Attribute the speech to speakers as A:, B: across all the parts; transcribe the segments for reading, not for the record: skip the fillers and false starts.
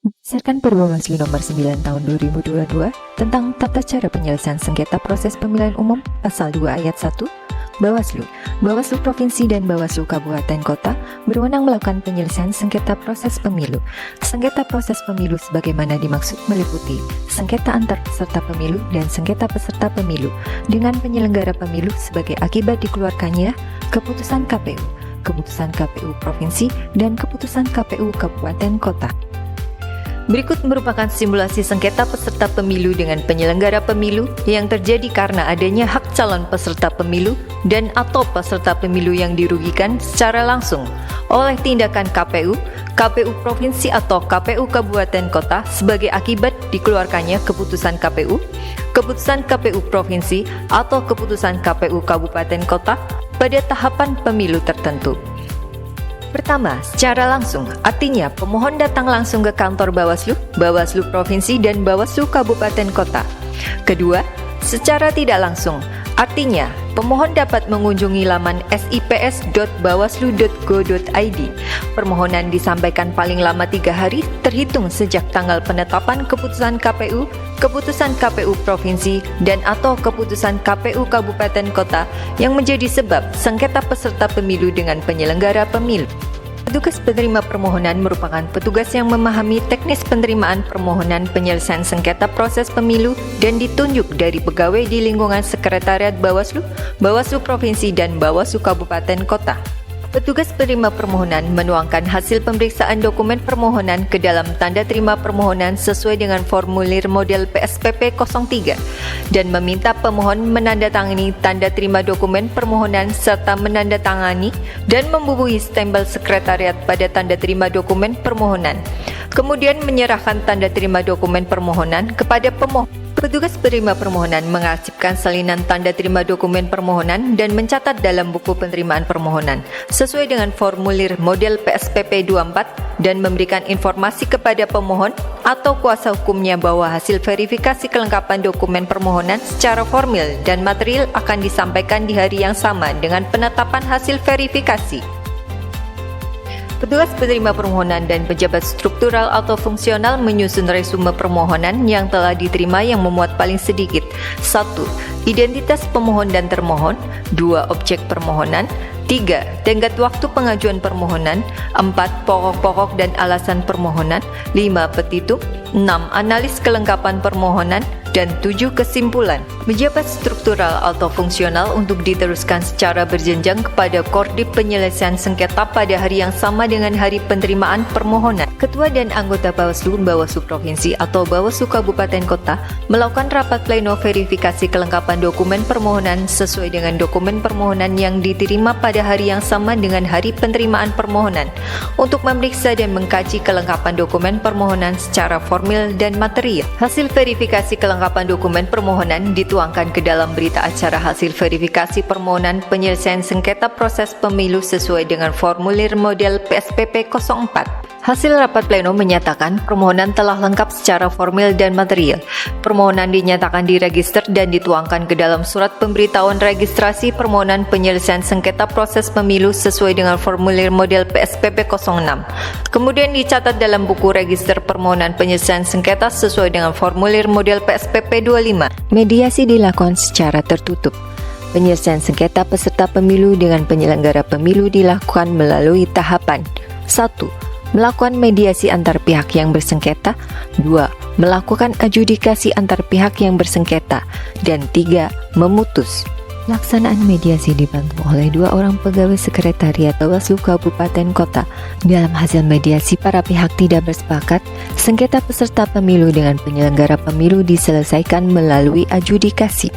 A: Berdasarkan Perwa Bawaslu Nomor 9 Tahun 2022 tentang Tata Cara Penyelesaian Sengketa Proses Pemilihan Umum Pasal 2 Ayat 1, Bawaslu Provinsi dan Bawaslu Kabupaten Kota berwenang melakukan penyelesaian sengketa proses pemilu. Sengketa proses pemilu sebagaimana dimaksud meliputi sengketa antar peserta pemilu dan sengketa peserta pemilu dengan penyelenggara pemilu sebagai akibat dikeluarkannya keputusan KPU Provinsi dan keputusan KPU Kabupaten Kota. Berikut merupakan simulasi sengketa peserta pemilu dengan penyelenggara pemilu yang terjadi karena adanya hak calon peserta pemilu dan atau peserta pemilu yang dirugikan secara langsung oleh tindakan KPU Provinsi atau KPU Kabupaten Kota sebagai akibat dikeluarkannya keputusan KPU Provinsi atau keputusan KPU Kabupaten Kota pada tahapan pemilu tertentu. Pertama, secara langsung, artinya pemohon datang langsung ke kantor Bawaslu Provinsi dan Bawaslu Kabupaten Kota. Kedua, secara tidak langsung, artinya pemohon dapat mengunjungi laman sips.bawaslu.go.id. Permohonan disampaikan paling lama 3 hari terhitung sejak tanggal penetapan keputusan KPU Provinsi dan atau keputusan KPU Kabupaten Kota yang menjadi sebab sengketa peserta pemilu dengan penyelenggara pemilu. Petugas penerima permohonan merupakan petugas yang memahami teknis penerimaan permohonan penyelesaian sengketa proses pemilu dan ditunjuk dari pegawai di lingkungan Sekretariat Bawaslu Provinsi dan Bawaslu Kabupaten Kota. Petugas penerima permohonan menuangkan hasil pemeriksaan dokumen permohonan ke dalam tanda terima permohonan sesuai dengan formulir model PSPP 03 dan meminta pemohon menandatangani tanda terima dokumen permohonan serta menandatangani dan membubuhi stempel sekretariat pada tanda terima dokumen permohonan. Kemudian menyerahkan tanda terima dokumen permohonan kepada pemohon. Petugas penerima permohonan mengarsipkan salinan tanda terima dokumen permohonan dan mencatat dalam buku penerimaan permohonan sesuai dengan formulir model PSPP 24 dan memberikan informasi kepada pemohon atau kuasa hukumnya bahwa hasil verifikasi kelengkapan dokumen permohonan secara formil dan material akan disampaikan di hari yang sama dengan penetapan hasil verifikasi. Petugas penerima permohonan dan pejabat struktural atau fungsional menyusun resume permohonan yang telah diterima yang memuat paling sedikit 1. Identitas pemohon dan termohon 2. Objek permohonan 3. Tenggat waktu pengajuan permohonan 4. Pokok-pokok dan alasan permohonan 5. Petitum 6. Analis kelengkapan permohonan dan 7. Kesimpulan. Pejabat struktural atau fungsional untuk diteruskan secara berjenjang kepada Kordip penyelesaian sengketa pada hari yang sama dengan hari penerimaan permohonan. Ketua dan anggota Bawaslu Provinsi atau Bawaslu Kabupaten Kota melakukan rapat pleno verifikasi kelengkapan dokumen permohonan sesuai dengan dokumen permohonan yang diterima pada hari yang sama dengan hari penerimaan permohonan untuk memeriksa dan mengkaji kelengkapan dokumen permohonan secara formil dan material. Hasil verifikasi kelengkapan dokumen permohonan dituangkan ke dalam berita acara hasil verifikasi permohonan penyelesaian sengketa proses pemilu sesuai dengan formulir model PSPP 04. Hasil rapat pleno menyatakan permohonan telah lengkap secara formil dan material. Permohonan dinyatakan diregister dan dituangkan ke dalam surat pemberitahuan registrasi permohonan penyelesaian sengketa proses pemilu sesuai dengan formulir model PSPP 06. Kemudian dicatat dalam buku register permohonan penyelesaian sengketa sesuai dengan formulir model PSPP 25. Mediasi dilakukan secara tertutup. Penyelesaian sengketa peserta pemilu dengan penyelenggara pemilu dilakukan melalui tahapan 1. Melakukan mediasi antar pihak yang bersengketa 2. Melakukan adjudikasi antar pihak yang bersengketa dan 3. Memutus. Pelaksanaan mediasi dibantu oleh 2 orang pegawai sekretariat Bawaslu Kabupaten Kota. Dalam hasil mediasi para pihak tidak bersepakat, sengketa peserta pemilu dengan penyelenggara pemilu diselesaikan melalui adjudikasi.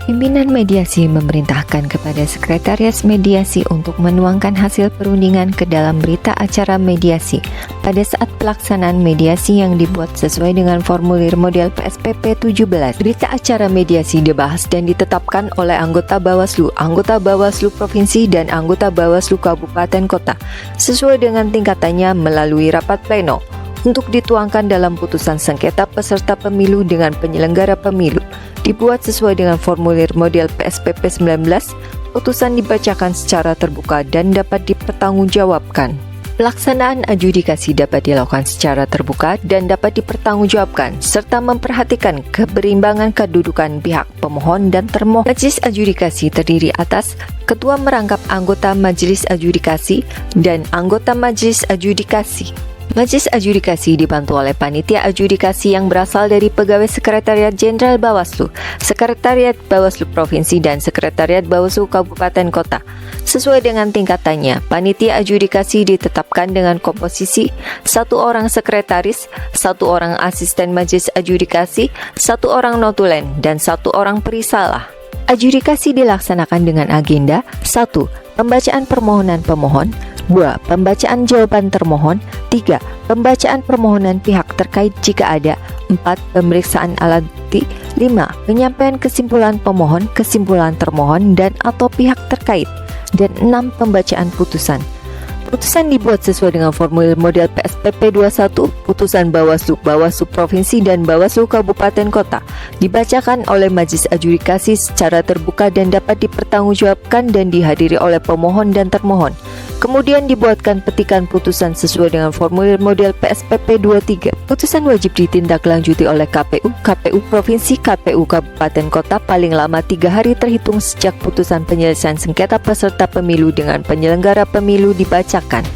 A: Pimpinan mediasi memerintahkan kepada Sekretariat Mediasi untuk menuangkan hasil perundingan ke dalam berita acara mediasi pada saat pelaksanaan mediasi yang dibuat sesuai dengan formulir model PSPP 17. Berita acara mediasi dibahas dan ditetapkan oleh anggota Bawaslu Provinsi dan anggota Bawaslu Kabupaten Kota sesuai dengan tingkatannya melalui rapat pleno untuk dituangkan dalam putusan sengketa peserta pemilu dengan penyelenggara pemilu. Dibuat sesuai dengan formulir model PSPP 19, putusan dibacakan secara terbuka dan dapat dipertanggungjawabkan. Pelaksanaan adjudikasi dapat dilakukan secara terbuka dan dapat dipertanggungjawabkan serta memperhatikan keberimbangan kedudukan pihak pemohon dan termohon. Majelis adjudikasi terdiri atas Ketua Merangkap Anggota Majelis Adjudikasi dan Anggota Majelis Adjudikasi. Majelis adjudikasi dibantu oleh panitia adjudikasi yang berasal dari Pegawai Sekretariat Jenderal Bawaslu, Sekretariat Bawaslu Provinsi dan Sekretariat Bawaslu Kabupaten Kota. Sesuai dengan tingkatannya, panitia adjudikasi ditetapkan dengan komposisi 1 orang sekretaris, 1 orang asisten majelis adjudikasi, 1 orang notulen, dan 1 orang perisalah. Adjudikasi dilaksanakan dengan agenda 1. Pembacaan permohonan pemohon, 2. Pembacaan jawaban termohon, 3. Pembacaan permohonan pihak terkait jika ada, 4. Pemeriksaan alat bukti, 5. Penyampaian kesimpulan pemohon, kesimpulan termohon dan atau pihak terkait, dan 6. Pembacaan putusan. Putusan dibuat sesuai dengan formulir model PSPP 21, putusan Bawaslu, Bawaslu Provinsi dan Bawaslu Kabupaten Kota, dibacakan oleh Majelis Adjudikasi secara terbuka dan dapat dipertanggungjawabkan dan dihadiri oleh pemohon dan termohon. Kemudian dibuatkan petikan putusan sesuai dengan formulir model PSPP 23. Putusan wajib ditindaklanjuti oleh KPU, KPU Provinsi, KPU Kabupaten Kota paling lama 3 hari terhitung sejak putusan penyelesaian sengketa peserta pemilu dengan penyelenggara pemilu dibacakan.